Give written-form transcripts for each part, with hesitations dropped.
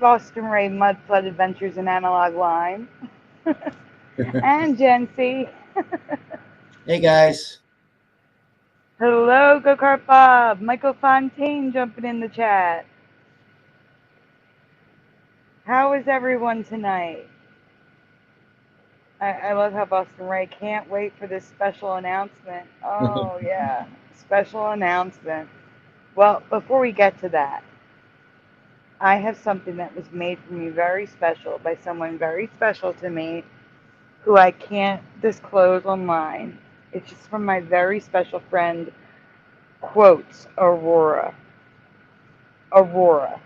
Boston Ray Mud Flood Adventures in Analog Line. And Jency. Hey guys. Hello, Go-Kart Bob. Michael Fontaine jumping in the chat. How is everyone tonight? I love how Boston Ray can't wait for this special announcement. Oh, yeah. Special announcement. Well, before we get to that, I have something that was made for me very special by someone very special to me who I can't disclose online. It's just from my very special friend, quotes, Aurora. Aurora.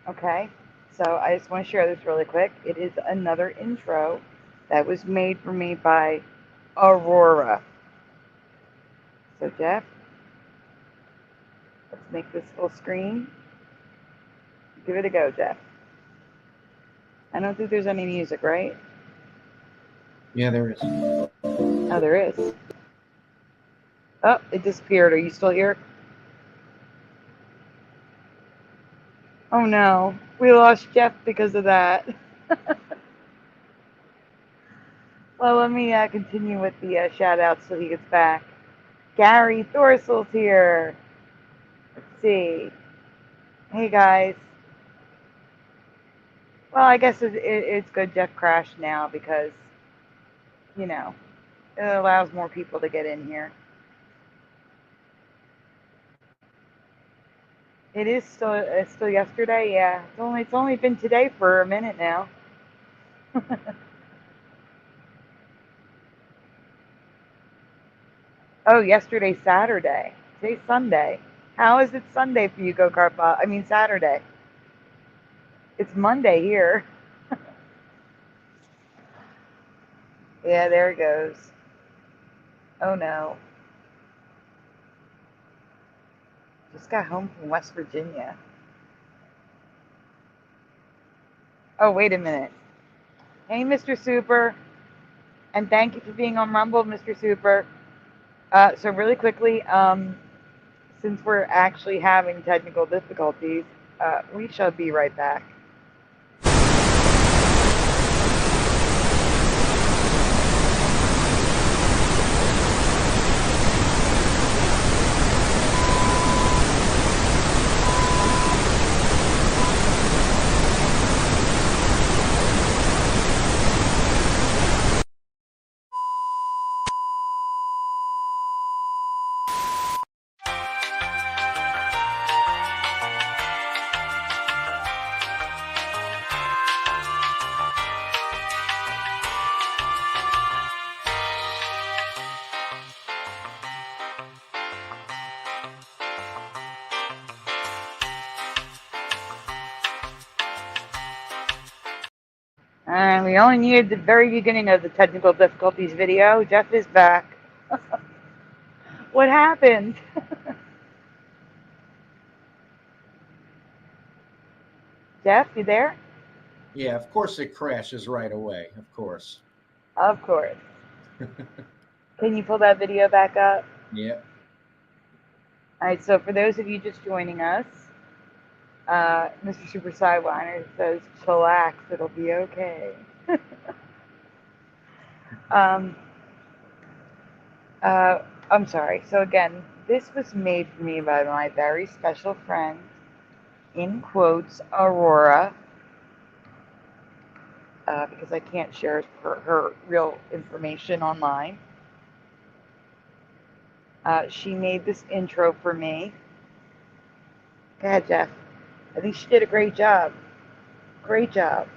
Okay? So I just want to share this really quick. It is another intro that was made for me by Aurora. So Jeff, let's make this full screen. Give it a go, Jeff. I don't think there's any music, right? Yeah, there is. Oh, there is. Oh, it disappeared. Are you still here? Oh no, we lost Jeff because of that. Well, let me continue with the shout outs till he gets back. Gary Thorsel's here. Let's see. Hey guys. Well, I guess it's good Jeff crashed now because, you know, it allows more people to get in here. It is still yesterday, yeah. It's only been today for a minute now. Oh, yesterday's Saturday. Today's Sunday. How is it Sunday for you, Go-Kart Bob? I mean Saturday. It's Monday here. Yeah, there it goes. Oh no. Just got home from West Virginia. Oh, wait a minute. Hey, Mr. Super. And thank you for being on Rumble, Mr. Super. So really quickly, since we're actually having technical difficulties, we shall be right back. And we only needed the very beginning of the technical difficulties video. Jeff is back. What happened? Jeff, you there? Yeah, of course it crashes right away. Of course. Of course. Can you pull that video back up? Yeah. All right, so for those of you just joining us, Mr. Super Sideliner says, chillax, it'll be okay. I'm sorry. So again, this was made for me by my very special friend, in quotes, Aurora, because I can't share her real information online. She made this intro for me. Go ahead, Jeff. I think she did a great job. Great job.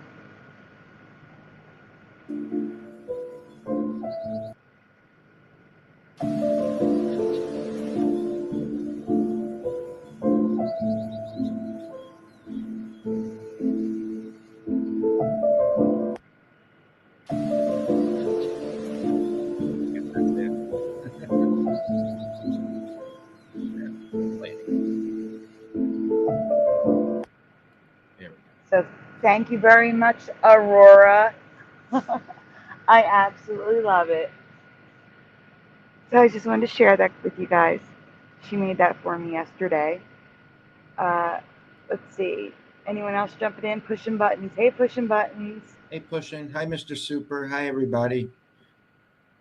So thank you very much, Aurora. I absolutely love it. So I just wanted to share that with you guys. She made that for me yesterday. Let's see. Anyone else jumping in, pushing buttons? Hey, pushing buttons. Hey, Pushing. Hi, Mr. Super. Hi, everybody.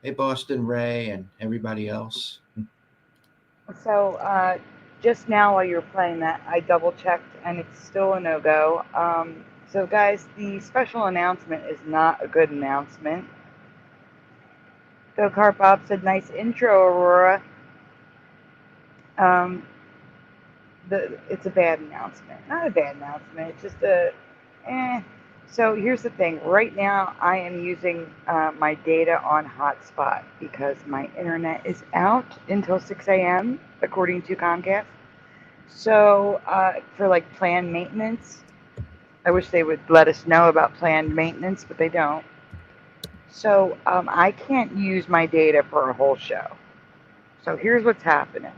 Hey, Boston Ray and everybody else. So, just now while you were playing that, I double checked and it's still a no-go. So guys, the special announcement is not a good announcement. Go Kart Bob said, nice intro, Aurora. It's a bad announcement. Not a bad announcement. It's just So here's the thing. Right now, I am using my data on hotspot because my internet is out until 6 a.m. according to Comcast. So for like planned maintenance, I wish they would let us know about planned maintenance, but they don't. So I can't use my data for a whole show. So here's what's happening.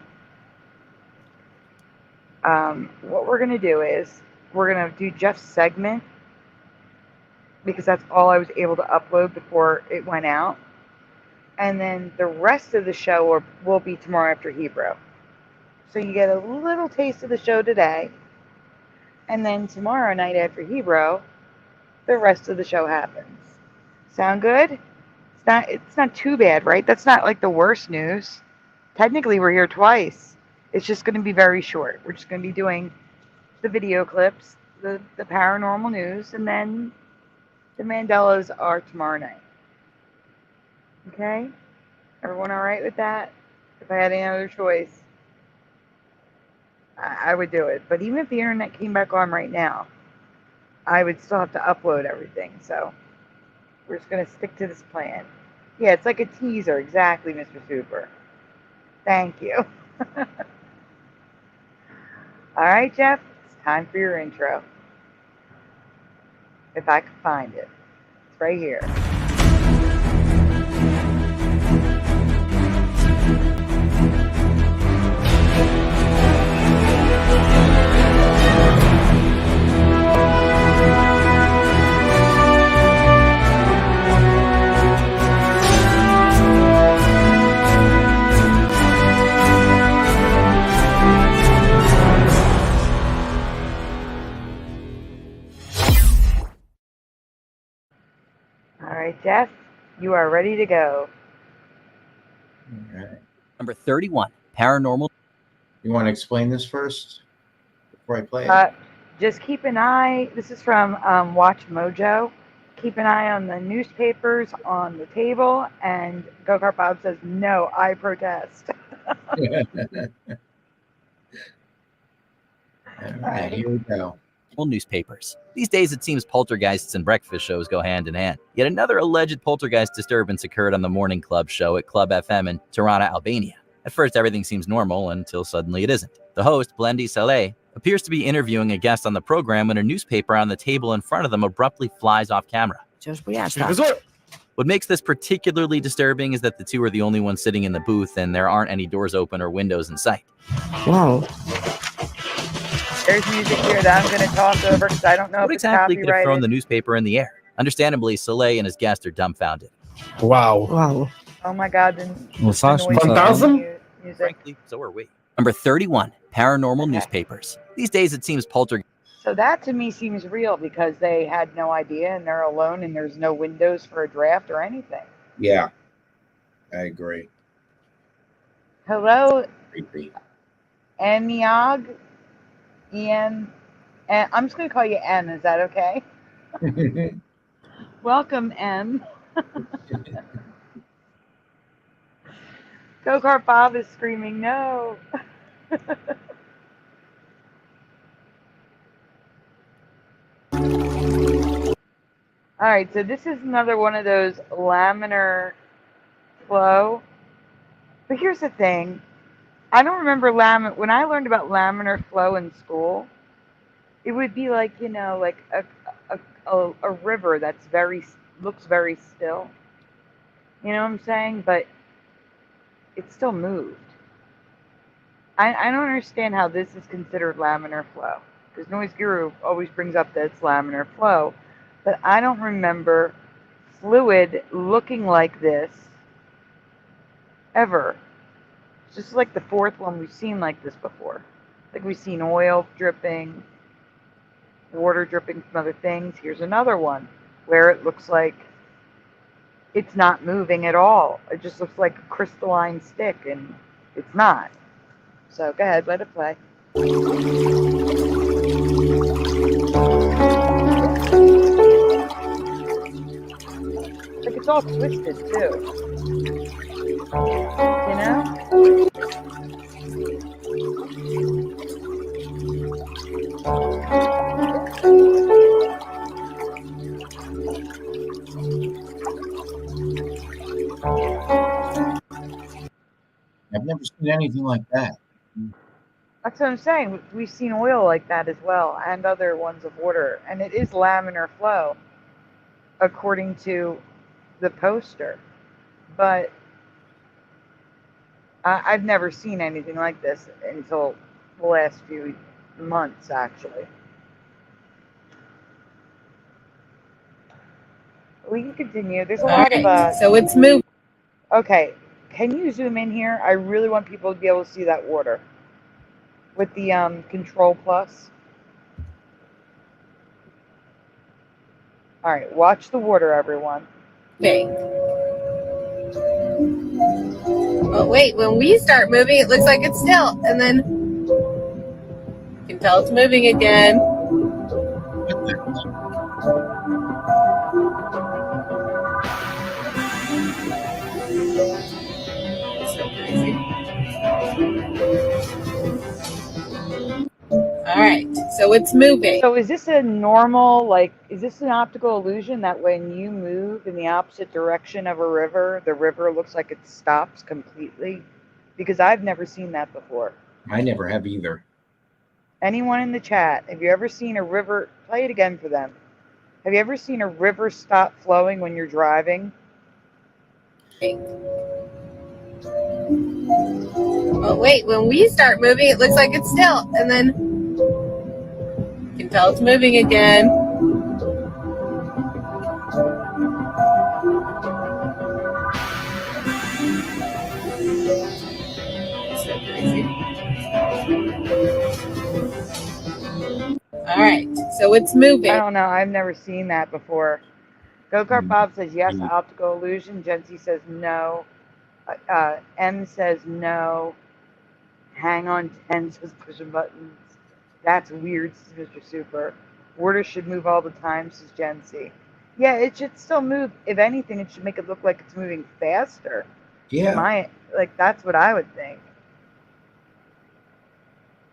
What we're going to do is we're going to do Jeff's segment because that's all I was able to upload before it went out. And then the rest of the show will be tomorrow after Hebrew. So you get a little taste of the show today. And then tomorrow night after Hebrew, the rest of the show happens. Sound good? It's not too bad, right? That's not like the worst news. Technically, we're here twice. It's just going to be very short. We're just going to be doing the video clips, the paranormal news, and then the Mandelas are tomorrow night. Okay? Everyone all right with that? If I had any other choice, I would do it. But even if the internet came back on right now, I would still have to upload everything. So we're just going to stick to this plan. Yeah, it's like a teaser. Exactly, Mr. Super. Thank you. All right, Jeff, it's time for your intro. If I can find it. It's right here. All right, Jeff, you are ready to go. All right. Number 31, paranormal. You want to explain this first before I play it? Just keep an eye. This is from Watch Mojo. Keep an eye on the newspapers on the table. And Go Kart Bob says, no, I protest. All right, here we go. Newspapers. These days, it seems poltergeists and breakfast shows go hand in hand. Yet another alleged poltergeist disturbance occurred on the Morning Club show at Club FM in Tirana, Albania. At first, everything seems normal until suddenly it isn't. The host, Blendi Saleh, appears to be interviewing a guest on the program when a newspaper on the table in front of them abruptly flies off camera. What makes this particularly disturbing is that the two are the only ones sitting in the booth and there aren't any doors open or windows in sight. Wow. There's music here that I'm going to toss over because I don't know What if it's exactly could have thrown copyrighted. the newspaper in the air? Understandably, Saleh and his guest are dumbfounded. Wow. Wow. Oh my God. The Phantasm? music. Frankly, so are we. Number 31, paranormal newspapers. These days, it seems poltergeist. So that to me seems real because they had no idea and they're alone and there's no windows for a draft or anything. Yeah, I agree. Hello, Creepy. Eniog. Ian. I'm just going to call you M. Is that okay? Welcome, M. Go Kart Bob is screaming no. All right, so this is another one of those laminar flow. But here's the thing. I don't remember when I learned about laminar flow in school, it would be like, you know, like a river that's looks very still. You know what I'm saying? But it still moved. I don't understand how this is considered laminar flow. Because Noise Guru always brings up that it's laminar flow. But I don't remember fluid looking like this ever. It's just like the fourth one we've seen like this before. Like we've seen oil dripping. water dripping from other things. Here's another one where it looks like it's not moving at all. It just looks like a crystalline stick, and it's not. So go ahead, let it play. Like it's all twisted too. You know? I've never seen anything like that. That's what I'm saying. We've seen oil like that as well, and other ones of water, and it is laminar flow, according to the poster. But I've never seen anything like this until the last few months, actually. We can continue. There's a lot of... so it's moving. Okay, can you zoom in here? I really want people to be able to see that water with the Control Plus. All right, watch the water, everyone. But wait, when we start moving, it looks like it's still, and then you can tell it's moving again. So crazy. All right, so it's moving. So is this a normal, like, is this an optical illusion that when you move in the opposite direction of a river, the river looks like it stops completely? Because I've never seen that before. I never have either. Anyone in the chat, have you ever seen a river, play it again for them. Have you ever seen a river stop flowing when you're driving? But wait, when we start moving, it looks like it's still, and then you can tell it's moving again. So crazy. All right, so it's moving. I don't know. I've never seen that before. Go-Kart Bob says yes, optical illusion. Jency says no. M says no. Hang on 10 says pushing buttons. That's weird, says Mr. Super. Water should move all the time, says Jency. Yeah, it should still move. If anything, it should make it look like it's moving faster. Yeah. That's what I would think.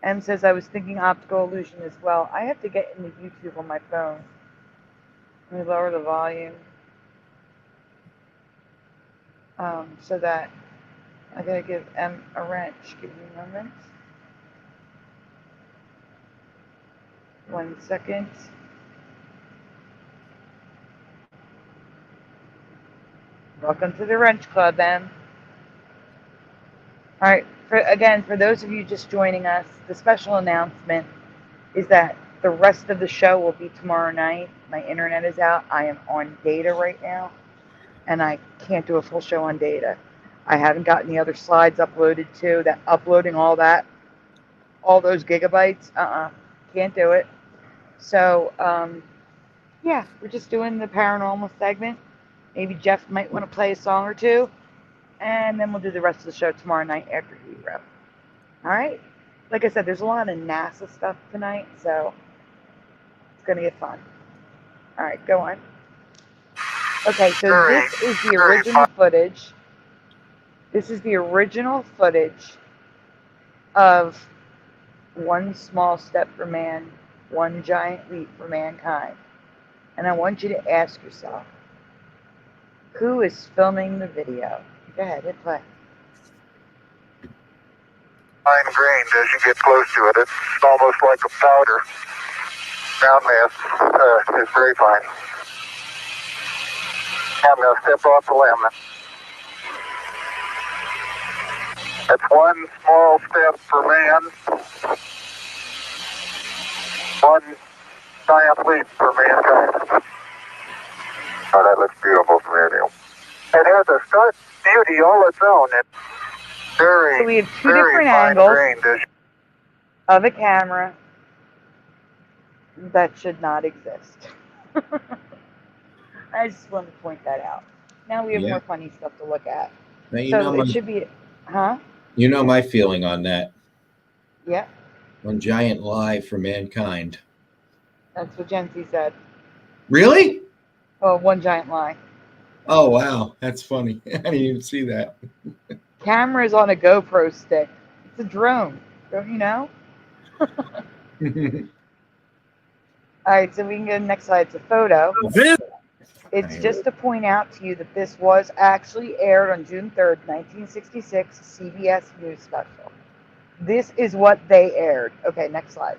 M says I was thinking optical illusion as well. I have to get into YouTube on my phone. Let me lower the volume. So that I gotta give M a wrench. Give me a moment. 1 second. Welcome to the Wrench Club, M. All right. For those of you just joining us, the special announcement is that the rest of the show will be tomorrow night. My internet is out. I am on data right now, and I can't do a full show on data. I haven't gotten the other slides uploaded too. That uploading all those gigabytes, can't do it. So, yeah, we're just doing the paranormal segment. Maybe Jeff might want to play a song or two, and then we'll do the rest of the show tomorrow night after Hero. All right? Like I said, there's a lot of NASA stuff tonight, so it's going to get fun. All right, go on. Okay, so this is the original footage. This is the original footage of one small step for man, one giant leap for mankind. And I want you to ask yourself, who is filming the video? Go ahead, hit play. Fine-grained as you get close to it. It's almost like a powder. Ground mass is very fine. I'm going to step off the limb. That's one small step for man, one giant leap for mankind. Oh, that looks beautiful from here, Neil. It has a stark beauty all its own. It's very, so we have two different angles grained of a camera. that should not exist. I just wanted to point that out. Now we have more funny stuff to look at. Now, So it should be, huh? You know my feeling on that. Yeah. One giant lie for mankind. That's what Jency said. Really? Oh, one giant lie. Oh, wow. That's funny. I didn't even see that. Camera's on a GoPro stick. It's a drone. Don't you know? All right, so we can go to the next slide. It's a photo. It's just to point out to you that this was actually aired on June 3rd, 1966, CBS News special. This is what they aired. Okay, next slide.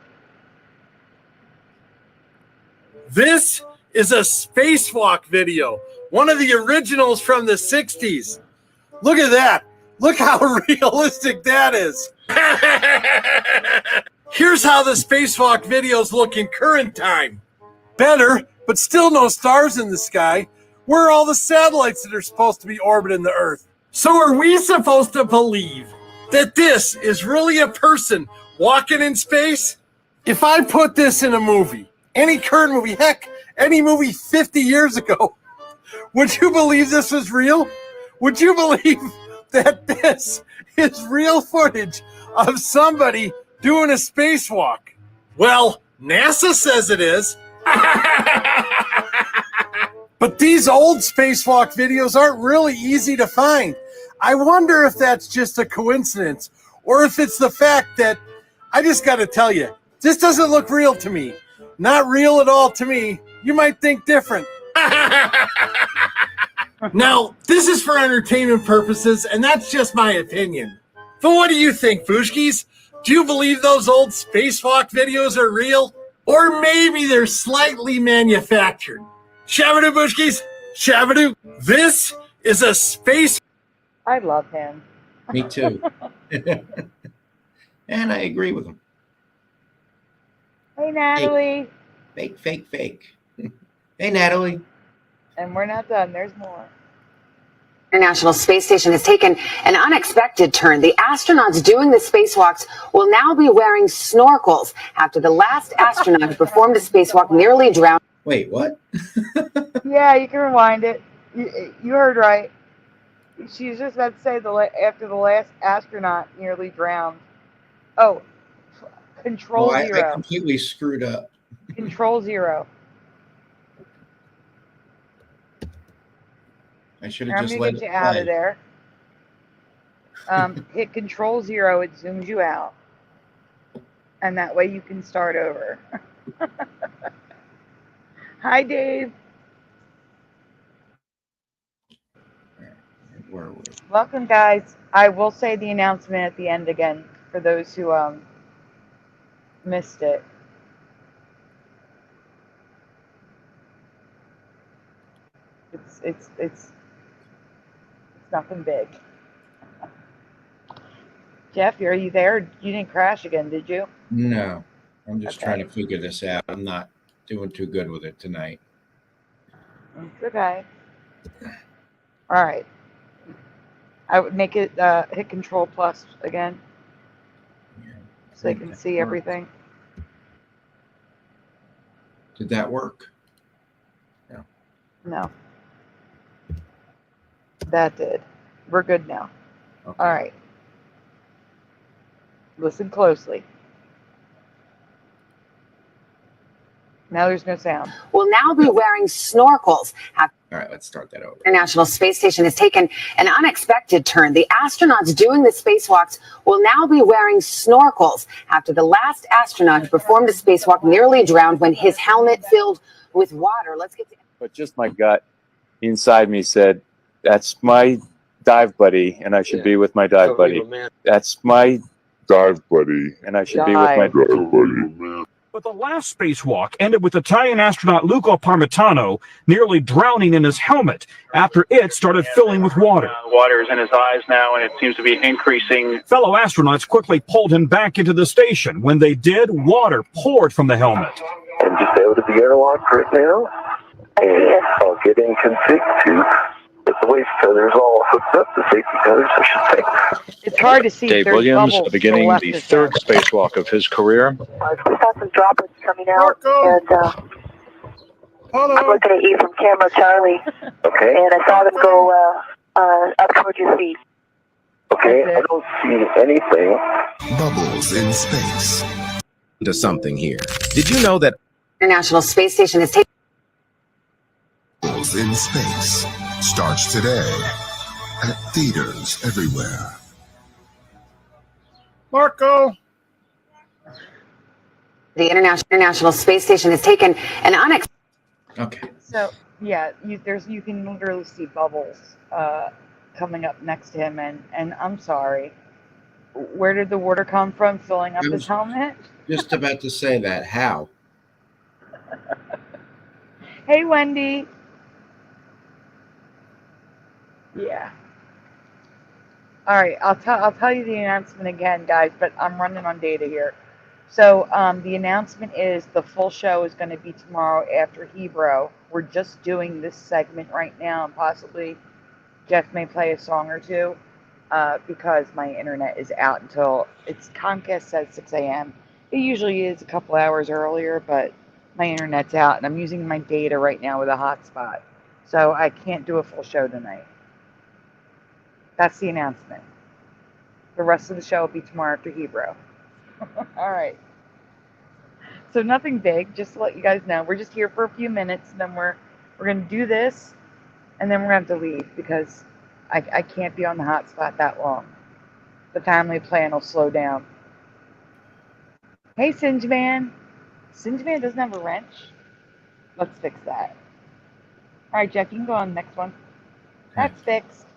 This is a spacewalk video, one of the originals from the 60s. Look at that. Look how realistic that is. Here's how the spacewalk videos look in current time. Better, but still no stars in the sky. Where are all the satellites that are supposed to be orbiting the Earth? So are we supposed to believe that this is really a person walking in space? If I put this in a movie, any current movie, heck, any movie 50 years ago, would you believe this was real? Would you believe that this is real footage of somebody doing a spacewalk? Well, NASA says it is. But these old spacewalk videos aren't really easy to find. I wonder if that's just a coincidence or if it's the fact that, I just got to tell you, this doesn't look real to me. Not real at all to me. You might think different. Now, this is for entertainment purposes, and that's just my opinion. But what do you think, Fushkis? Do you believe those old spacewalk videos are real? Or maybe they're slightly manufactured? Shabadoo, Bushkis! Shabadoo! This is a space... I love him. Me too. And I agree with him. Hey, Natalie. Fake, fake, fake. Hey, Natalie. And we're not done. There's more. International Space Station has taken an unexpected turn. The astronauts doing the spacewalks will now be wearing snorkels after the last astronaut who performed a spacewalk nearly drowned. Wait, what? Yeah, you can rewind it. You heard right. She was just about to say after the last astronaut nearly drowned. Oh, Control Zero. I completely screwed up. Control Zero. I should have just I'm let gonna get it you out play. of there. Hit Control 0. It zooms you out, and that way you can start over. Hi, Dave. Where are we? Welcome, guys. I will say the announcement at the end again for those who missed it. It's nothing big. Jeff, are you there? You didn't crash again, did you? No, I'm just Okay. trying to figure this out. I'm not doing too good with it tonight. It's okay. All right. I would make it hit Control Plus again, so they can see everything. Did that work? No. That did. We're good now. Okay. All right. Listen closely. Now there's no sound. Will now be wearing snorkels. All right, let's start that over. International Space Station has taken an unexpected turn. The astronauts doing the spacewalks will now be wearing snorkels after the last astronaut who performed a spacewalk nearly drowned when his helmet filled with water. Let's get to... But just my gut inside me said, that's my dive buddy, and I should be with my dive buddy. That's my dive buddy, and I should be with my dive buddy. But the last spacewalk ended with Italian astronaut Luca Parmitano nearly drowning in his helmet after it started filling with water. Water is in his eyes now, and it seems to be increasing. Fellow astronauts quickly pulled him back into the station. When they did, water poured from the helmet. And just out of the airlock right now. And I'll get in config to get the waste feathers all hooked up, the safety feathers, I should say. It's hard to see. Dave There's Williams bubbles beginning to the left third spacewalk of his career. We got some droplets coming out. And I'm looking at you from camera, Charlie. Okay. And I saw them go up towards your feet. Okay, I don't see anything. Bubbles in space. To something here. Did you know that International Space Station is taking Bubbles in Space starts today at theaters everywhere. Marco. the International Space Station has taken an unexpected. Okay. So yeah, you can literally see bubbles coming up next to him, and I'm sorry, where did the water come from filling up his helmet? Just about to say that. How? Hey, Wendy. Yeah. All right, I'll tell you the announcement again, guys, but I'm running on data here. So the announcement is the full show is going to be tomorrow after Hebrew. We're just doing this segment right now, and possibly Jeff may play a song or two because my internet is out until Comcast says 6 a.m. It usually is a couple hours earlier, but my internet's out, and I'm using my data right now with a hotspot, so I can't do a full show tonight. That's the announcement. The rest of the show will be tomorrow after Hebrew. All right. So nothing big, just to let you guys know. We're just here for a few minutes, and then we're going to do this, and then we're going to have to leave because I can't be on the hotspot that long. The family plan will slow down. Hey, Singeman. Singeman doesn't have a wrench. Let's fix that. All right, Jeff, you can go on the next one. That's fixed.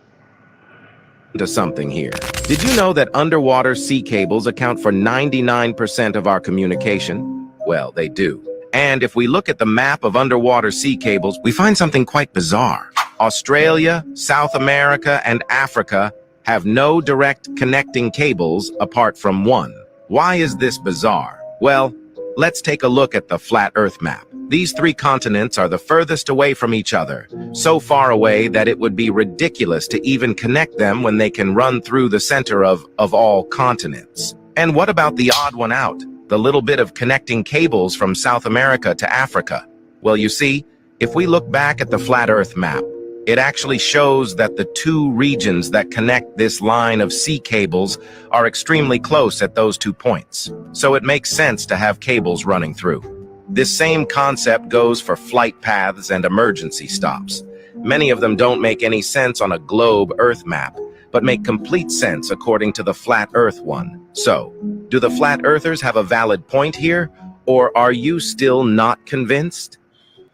To something here. Did you know that underwater sea cables account for 99% of our communication? Well, they do. And if we look at the map of underwater sea cables, we find something quite bizarre. Australia, South America, and Africa have no direct connecting cables apart from one. Why is this bizarre? Well, let's take a look at the flat Earth map. These three continents are the furthest away from each other, so far away that it would be ridiculous to even connect them when they can run through the center of all continents. And what about the odd one out, the little bit of connecting cables from South America to Africa? Well, you see, if we look back at the flat Earth map, it actually shows that the two regions that connect this line of sea cables are extremely close at those 2 points. So it makes sense to have cables running through. This same concept goes for flight paths and emergency stops. Many of them don't make any sense on a globe Earth map, but make complete sense according to the flat Earth one. So, do the flat earthers have a valid point here, or are you still not convinced?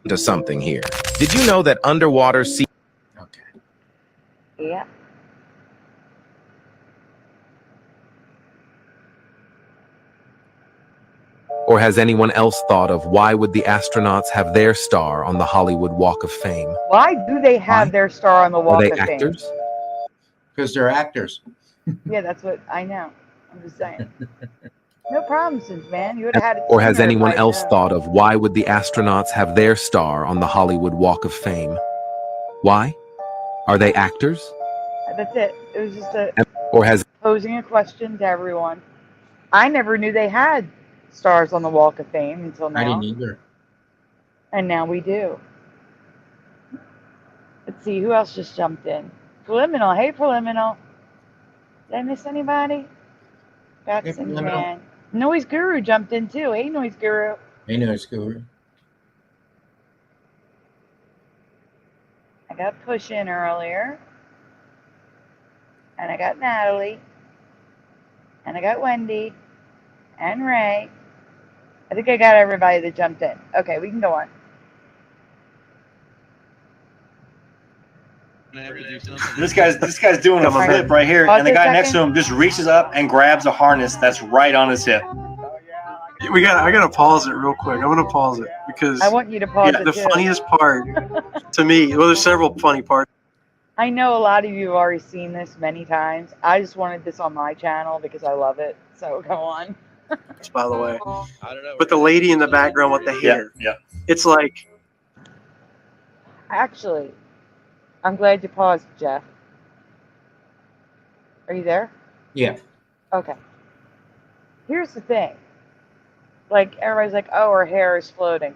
To something here. Did you know that underwater sea... Yeah. Or has anyone else thought of why would the astronauts have their star on the Hollywood Walk of Fame? Why do they have their star on the Walk Are they of Fame? actors? Because they're actors. Yeah, that's what I know. I'm just saying. No problem, since man. You would have had it. Or has sooner if anyone I'd else known. thought of why would the astronauts have their star on the Hollywood Walk of Fame? Why? Are they actors? That's it. It was just Or has posing a question to everyone. I never knew they had stars on the Walk of Fame until now. I didn't either. And now we do. Let's see, who else just jumped in? Preliminal. Hey, Preliminal. Did I miss anybody? That's Hey, the Preliminal. man. Noise Guru jumped in too. Hey, Noise Guru. Hey, Noise Guru. I got Push in earlier. And I got Natalie. And I got Wendy. And Ray. I think I got everybody that jumped in. Okay, we can go on. This guy's doing a flip right here, and the guy next to him just reaches up and grabs a harness that's right on his hip. I gotta pause it real quick. I'm gonna pause it because I want you to pause it the too. funniest part to me, well, there's several funny parts. I know a lot of you have already seen this many times. I just wanted this on my channel because I love it. So go on. By the way, but the lady in the background with the hair, it's like, Actually, I'm glad you paused, Jeff. Are you there? Yeah. Okay. Here's the thing. like everybody's like, oh, her hair is floating.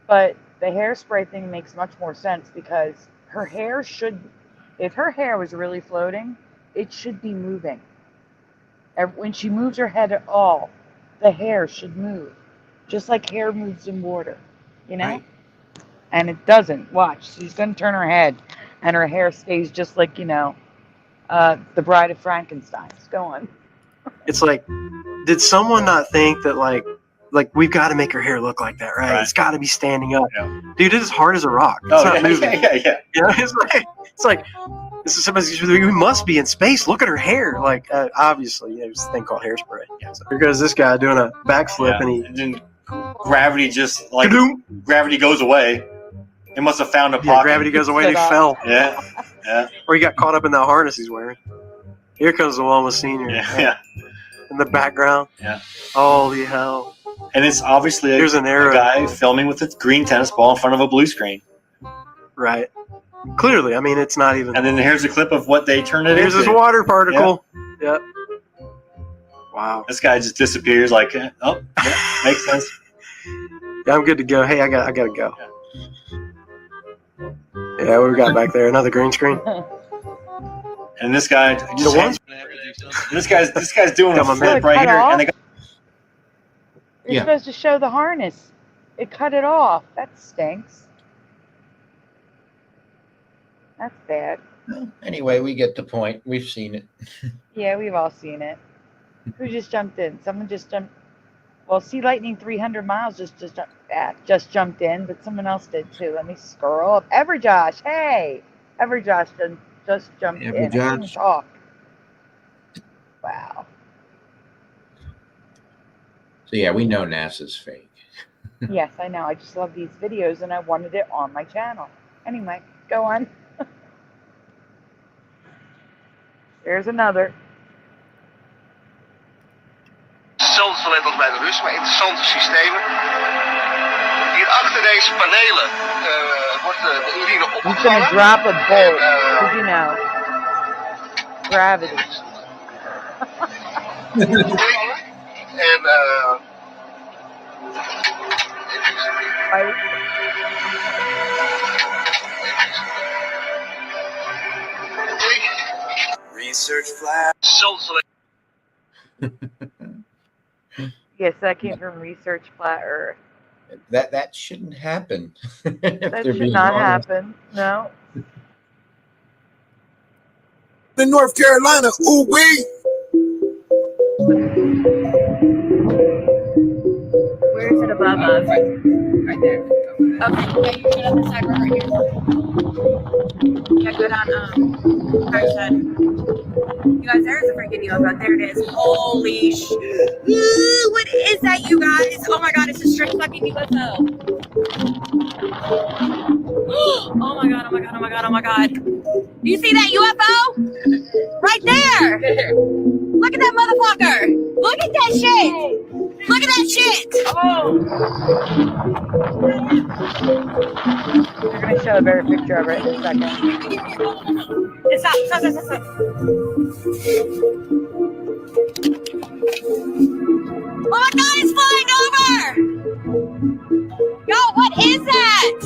But the hairspray thing makes much more sense because her hair should, if her hair was really floating, it should be moving. When she moves her head at all, the hair should move. Just like hair moves in water, you know? Right. And it doesn't. Watch, she's going to turn her head and her hair stays just like, you know, the Bride of Frankenstein's. Go on. It's like, did someone not think that like we've got to make her hair look like that, right? It's got to be standing up. Yeah. Dude, it is hard as a rock. It's not moving. Yeah. You know, it's like this is somebody. We must be in space. Look at her hair. Like obviously, there's this thing called hairspray. Yeah, so here goes this guy doing a backflip, and then gravity just like gravity goes away. It must have found a pocket. Yeah, gravity goes away. And he fell. Yeah. Or he got caught up in that harness he's wearing. Here comes the one with senior. Yeah. In the background. Yeah. Holy hell. And it's obviously a guy filming with a green tennis ball in front of a blue screen. Right. Clearly, I mean, it's not even. And then here's a clip of what they turned it into. Here's this water particle. Yep. Wow. This guy just disappears like, makes sense. Yeah, I'm good to go. Hey, I gotta go. Yeah, what we got back there? Another green screen. And this guy this guy's doing a flip right here, and they got. You're supposed to show the harness. It cut it off. That stinks. That's bad. Well, anyway, we get the point. We've seen it. Yeah, we've all seen it. Who just jumped in? Someone just jumped. Well, Sea Lightning 300 miles just jumped in, but someone else did too. Let me scroll up. Everjosh, hey, Everjosh just jumped in. I couldn't talk. Wow. So yeah, we know NASA's fake. Yes, I know. I just love these videos, and I wanted it on my channel. Anyway, go on. There's another. Hetzelfde let bij de rust, maar interessante systemen. Hier achter deze panelen wordt de urine opgevangen. He's gonna drop a bolt. Did you know? Gravity. En Research flash. Yes, that came from Research Flat Earth. That shouldn't happen. That should not happen. No. In North Carolina, ooh wee. Where is it above us? Right there. Okay, yeah, you should have the side right here. Yeah, good on Carson. You guys, there's a freaking UFO. There it is. Holy sh! Woo, what is that, you guys? Oh my god, it's a straight fucking UFO. Oh my god, oh my god, oh my god, oh my god. Do you see that UFO? Right there! Look at that motherfucker! Look at that shit! Look at that shit! Oh! We're going to show a better picture of it in a second. Stop. Oh my god, it's flying over! Yo, what is that?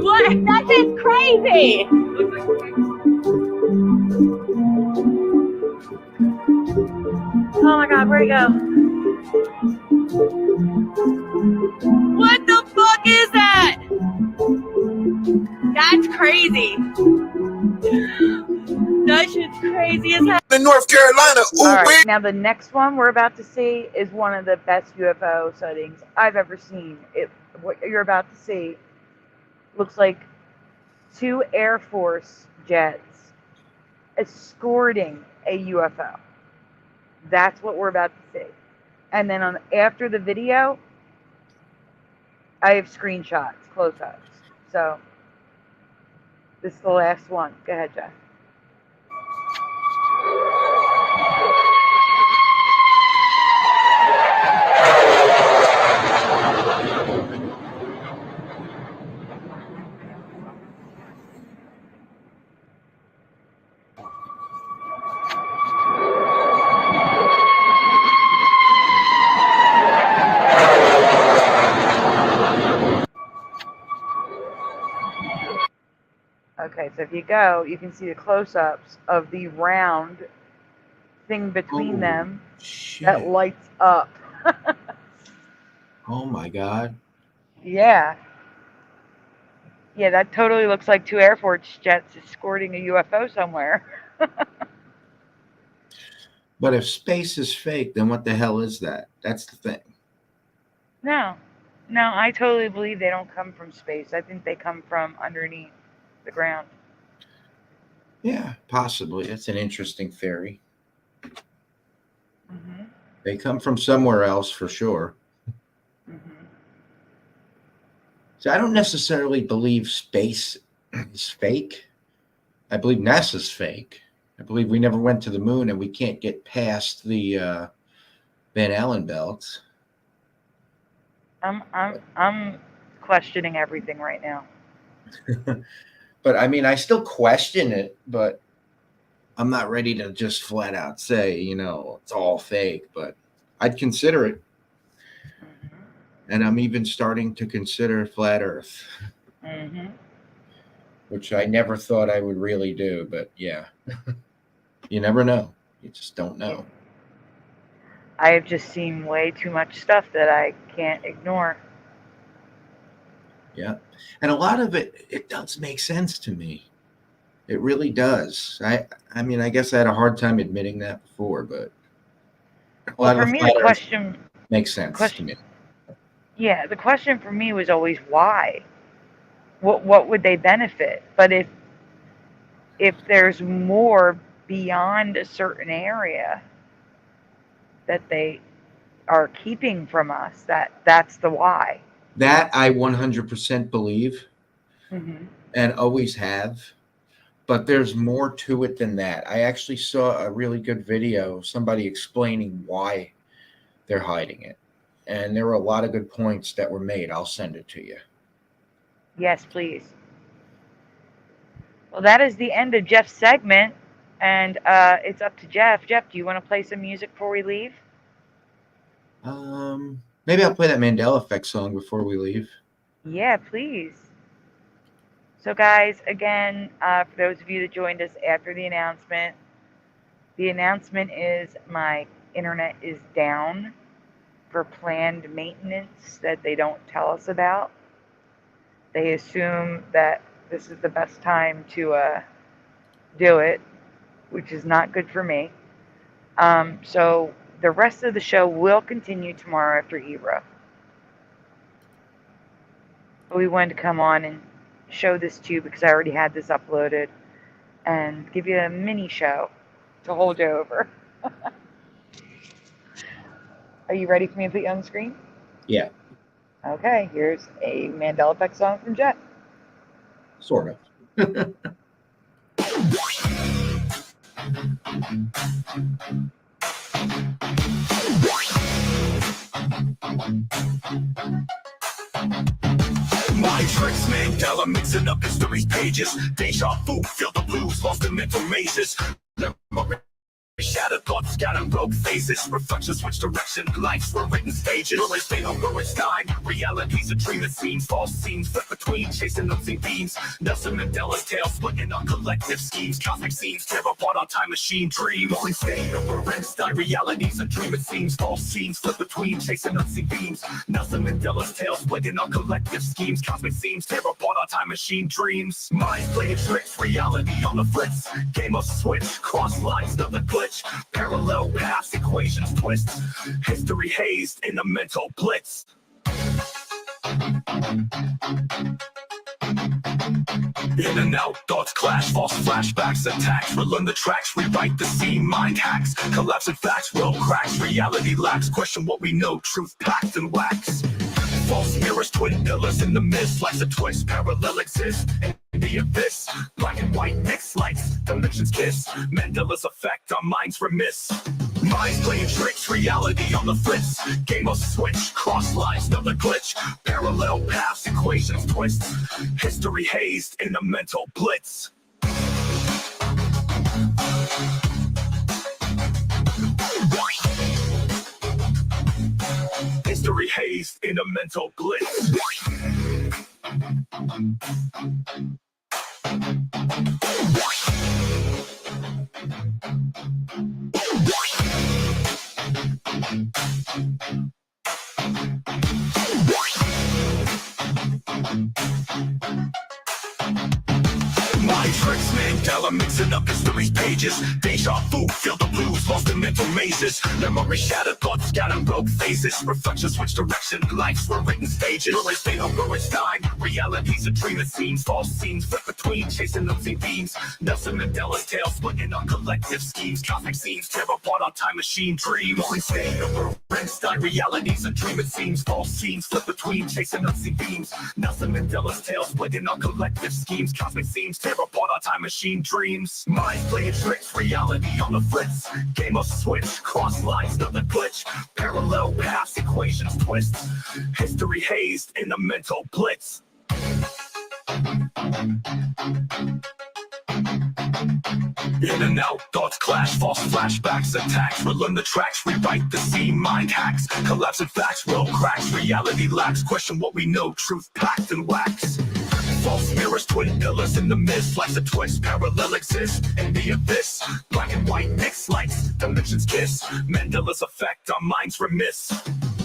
What? That's just crazy! Oh my god, where'd it go? What the fuck is that? That's crazy. That shit's crazy as hell. In North Carolina, ooh All right, wee. now the next one we're about to see is one of the best UFO sightings I've ever seen. What you're about to see looks like 2 Air Force jets escorting a UFO. That's what we're about to see. And then after the video, I have screenshots, close-ups. So this is the last one. Go ahead, Jeff. Okay, so if you go, you can see the close-ups of the round thing between them that lights up. Oh my God. Yeah. Yeah, that totally looks like 2 Air Force jets escorting a UFO somewhere. But if space is fake, then what the hell is that? That's the thing. No, I totally believe they don't come from space. I think they come from underneath the ground. Yeah, possibly. It's an interesting theory. Mm-hmm. They come from somewhere else for sure. Mm-hmm. So I don't necessarily believe space is fake. I believe NASA's fake. I believe we never went to the moon and we can't get past the Van Allen belt. I'm questioning everything right now. But I mean, I still question it, but I'm not ready to just flat out say, it's all fake, but I'd consider it. Mm-hmm. And I'm even starting to consider flat Earth, Mm-hmm. which I never thought I would really do, but yeah. You never know. You just don't know. I have just seen way too much stuff that I can't ignore. Yeah. And a lot of it does make sense to me. It really does. I mean, I guess I had a hard time admitting that before, but Well, for me, the question makes sense to me. Yeah, the question for me was always why. What would they benefit? But if there's more beyond a certain area that they are keeping from us, that's the why. That I 100% believe, Mm-hmm. and always have. But there's more to it than that. I actually saw a really good video, somebody explaining why they're hiding it. And there were a lot of good points that were made. I'll send it to you. Yes, please. Well, that is the end of Jeff's segment, and it's up to Jeff. Jeff, do you want to play some music before we leave? Maybe I'll play that Mandela Effects song before we leave. Yeah, please. So, guys, again, for those of you that joined us after the announcement is my internet is down for planned maintenance that they don't tell us about. They assume that this is the best time to do it, which is not good for me. So the rest of the show will continue tomorrow after Ebro. We wanted to come on and show this to you because I already had this uploaded and give you a mini show to hold you over. Are you ready for me to put you on the screen? Yeah. Okay, here's a Mandela Effects song from Jet. Sort of. My tricks, Mandela, mixing up history's pages. Deja vu, feel the blues, lost in mental mazes. Shattered thoughts, scattered rogue faces. Reflections switch direction, lives were written stages. Words fade on words time. Reality's a dream, it seems. False scenes flip between, chasing unseen beams. Nelson Mandela's tale, splitting on collective schemes. Cosmic scenes, tear apart on time machine dreams. Only staying over Einstein. Reality's a dream, it seems. False scenes flip between, chasing unseen beams. Nelson Mandela's tale, splitting on collective schemes. Cosmic scenes, tear apart on time machine dreams. Minds playing tricks, reality on the fritz. Game of switch, cross lines, another glitch. Parallel paths, equations twist. History hazed in a mental blitz. In and out, thoughts clash, false flashbacks, attacks. Relearn the tracks, rewrite the scene, mind hacks. Collapsing facts, will cracks, reality lacks. Question what we know, truth packed and wax. False mirrors, twin pillars in the mist. Life's a twist, parallel exists in the abyss. Black and white, mixed lights, dimensions kiss. Mandela's effect, our minds remiss. Minds playing tricks, reality on the fritz. Game of switch, cross lines, another glitch. Parallel paths, equations twist. History hazed in a mental blitz. History hazed in a mental blitz. tricks, Mandela mixing up history's pages. Deja vu, feel the blues, lost in mental mazes. Memory shattered, thoughts scattered, broke phases. Reflections switch direction, lives were written stages. Where it's fatal, where it's died. Reality's a dream, it seems. False scenes flip between, chasing unseen beams. Nelson Mandela's tale, splitting on collective schemes. Cosmic scenes tear apart on time machine dreams. Only stay over Einstein, reality's a dream, it seems. False scenes flip between, chasing unseen beams. Nelson Mandela's tale, splitting on collective schemes. Cosmic scenes tear apart on time machine dreams. Minds playing tricks, reality on the fritz. Game of switch, cross lines, nothing glitch. Parallel paths, equations twist. History hazed in a mental blitz. In and out, thoughts clash, false flashbacks, attacks, relearn the tracks, rewrite the scene, mind hacks, collapsing facts, world cracks, reality lacks, question what we know, truth packed and wax. False mirrors, twin pillars in the mist, life's a twist, parallel exists in the abyss. Black and white mixed lights, dimensions kiss, Mandela's effect, our minds remiss.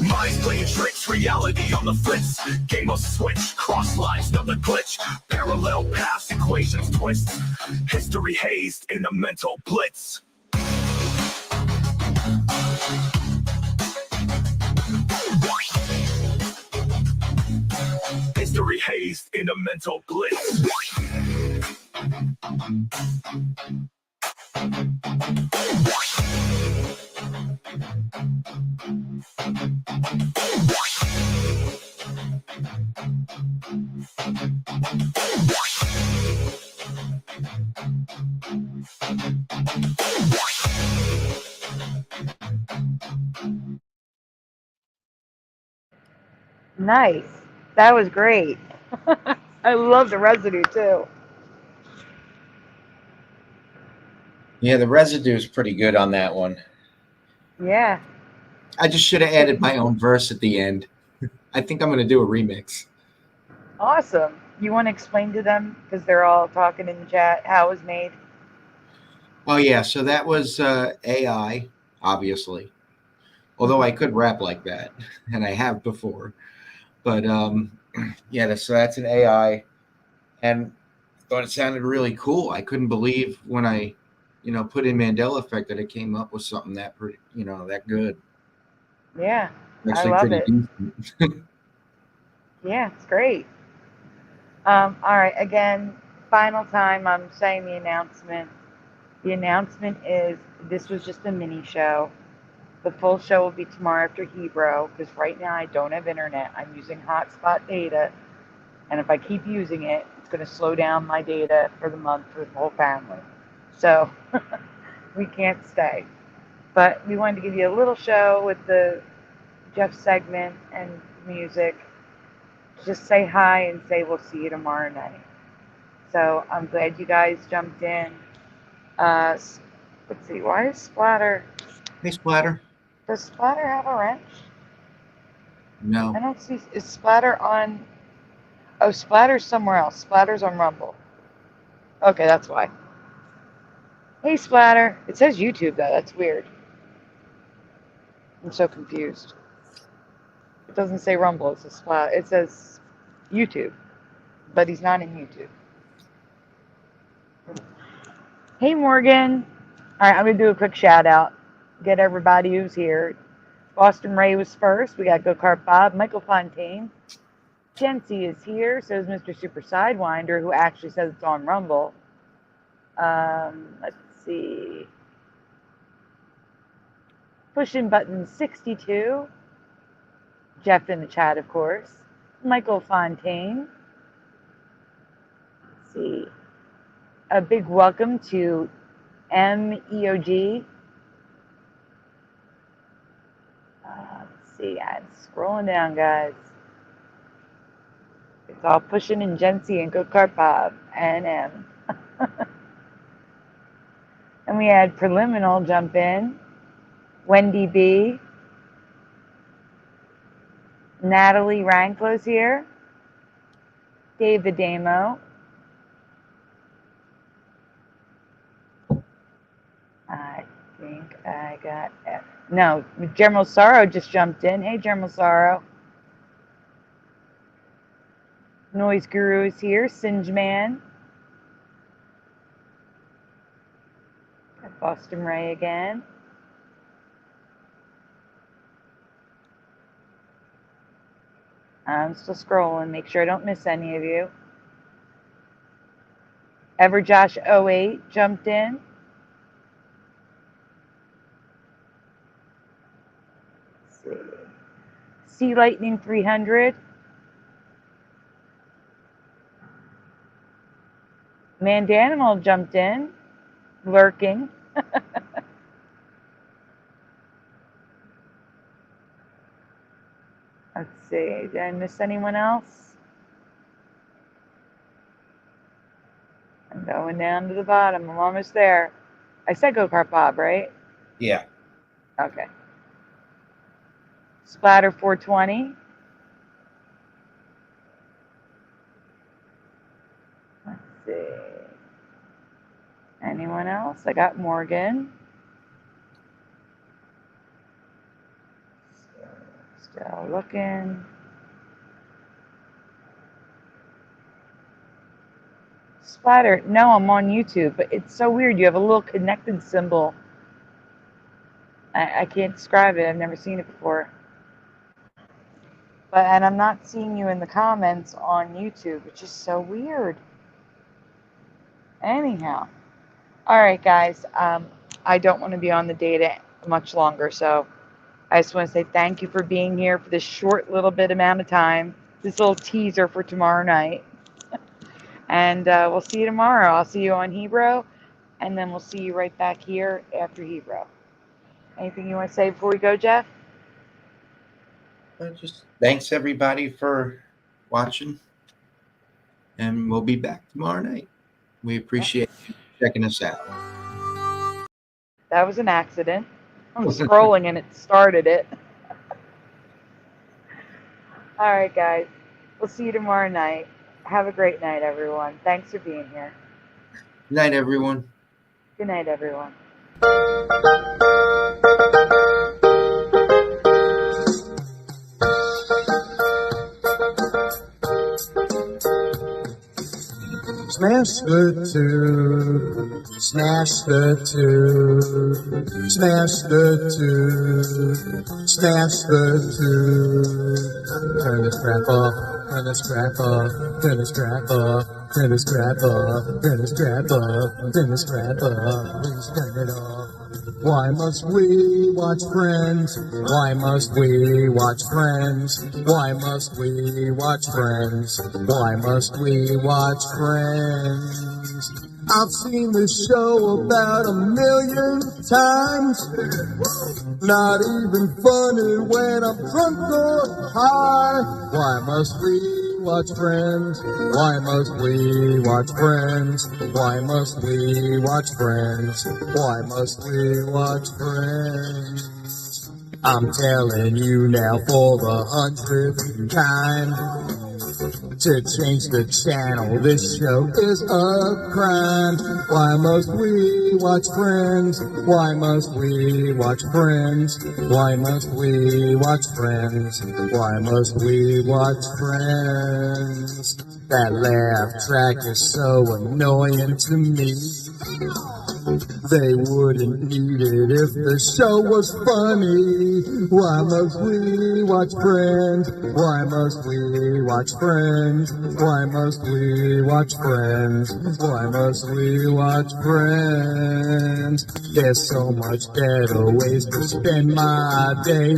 Minds playing tricks, reality on the fritz. Game of switch, cross lines, another glitch. Parallel paths, equations twist. History hazed in a mental blitz. History hazed in a mental blitz. Nice. That was great. I love the residue too. Yeah, the residue is pretty good on that one. Yeah. I just should have added my own verse at the end. I think I'm going to do a remix. Awesome. You want to explain to them, because they're all talking in the chat, how it was made? Oh, yeah. So that was AI, obviously. Although I could rap like that, and I have before. But, yeah, so that's an AI. And I thought it sounded really cool. I couldn't believe when I, put in Mandela effect that it came up with something that, that good. Yeah, Actually, I love it. Decent. Yeah, it's great. All right, again, final time I'm saying the announcement. The announcement is this was just a mini show. The full show will be tomorrow after Hebrew, because right now I don't have internet. I'm using hotspot data, and if I keep using it, it's going to slow down my data for the month for the whole family. So we can't stay. But we wanted to give you a little show with the Jeff segment and music. Just say hi and say we'll see you tomorrow night. So I'm glad you guys jumped in. Let's see, why is Splatter? Hey, Splatter. Does Splatter have a wrench? No. I don't see. Is Splatter on? Oh, Splatter's somewhere else. Splatter's on Rumble. Okay, that's why. Hey, Splatter. It says YouTube, though. That's weird. I'm so confused. It doesn't say Rumble. It says Splatter. It says YouTube, but he's not in YouTube. Hey, Morgan. All right, I'm going to do a quick shout out. Get everybody who's here. Boston Ray was first. We got Go Kart Bob, Michael Fontaine. Jency is here. So is Mr. Super Sidewinder, who actually says it's on Rumble. Let's see. Pushing button 62. Jeff in the chat, of course. Michael Fontaine. Let's see. A big welcome to MEOG. Let's see. I'm scrolling down, guys. It's all Pushing and Jency and Go Kart Bob and M. And we had Preliminal jump in. Wendy B. Natalie Ranklo's here. David Damo. I think I got F. No, General Sorrow just jumped in. Hey, General Sorrow. Noise Guru is here. Singe Man. Boston Ray again. I'm still scrolling. Make sure I don't miss any of you. Everjosh08 jumped in. Let's see. Sea Lightning 300. Mandanimal jumped in, lurking. Let's see, did I miss anyone else? I'm going down to the bottom. I'm almost there. I said Go-Kart Bob, right? Yeah. Okay. Splatter 420. Let's see. Anyone else? I got Morgan. Still looking. Splatter. No, I'm on YouTube, but it's so weird. You have a little connected symbol. I can't describe it. I've never seen it before. And I'm not seeing you in the comments on YouTube, which is so weird. Anyhow. All right, guys. I don't want to be on the data much longer, so I just want to say thank you for being here for this short little bit amount of time. This little teaser for tomorrow night. And we'll see you tomorrow. I'll see you on Hebrew, and then we'll see you right back here after Hebrew. Anything you want to say before we go, Jeff? Just thanks, everybody, for watching. And we'll be back tomorrow night. We appreciate you checking us out. That was an accident. I'm scrolling and it started it. All right, guys. We'll see you tomorrow night. Have a great night, everyone. Thanks for being here. Good night, everyone. Good night, everyone. Smash the tube, smash the tube, smash the tube, smash the tube. Turn the strap off, turn the strap off, turn the strap off, turn the strap off, turn the strap off, turn the strap off, please turn it off. Why must we watch Friends? Why must we watch Friends? Why must we watch Friends? Why must we watch Friends? I've seen this show about 1,000,000 times. Not even funny when I'm drunk or high. Why must we watch Friends? Why must we watch Friends? Why must we watch Friends? Why must we watch Friends? I'm telling you now for the 100th time. To change the channel, this show is a crime. Why must we watch Friends? Why must we watch Friends? Why must we watch Friends? Why must we watch Friends? That laugh track is so annoying to me. They wouldn't need it if the show was funny. Why must we watch Friends? Why must we watch Friends? Why must we watch Friends? Why must we watch Friends? There's so much better ways to spend my day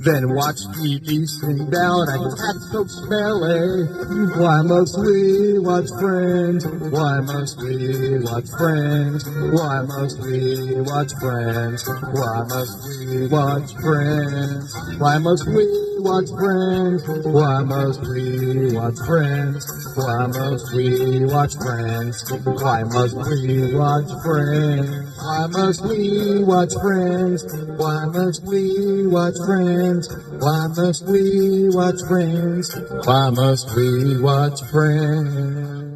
than watch TV sing down a cat so smelly. Why must we watch Friends? Why must we watch Friends? Why must we watch Friends? Why must we watch Friends? Why must we watch Friends? Why must we watch Friends? Why must we watch Friends? Why must we watch Friends? Why must we watch Friends? Why must we watch Friends? Why must we watch Friends? Why must we watch Friends?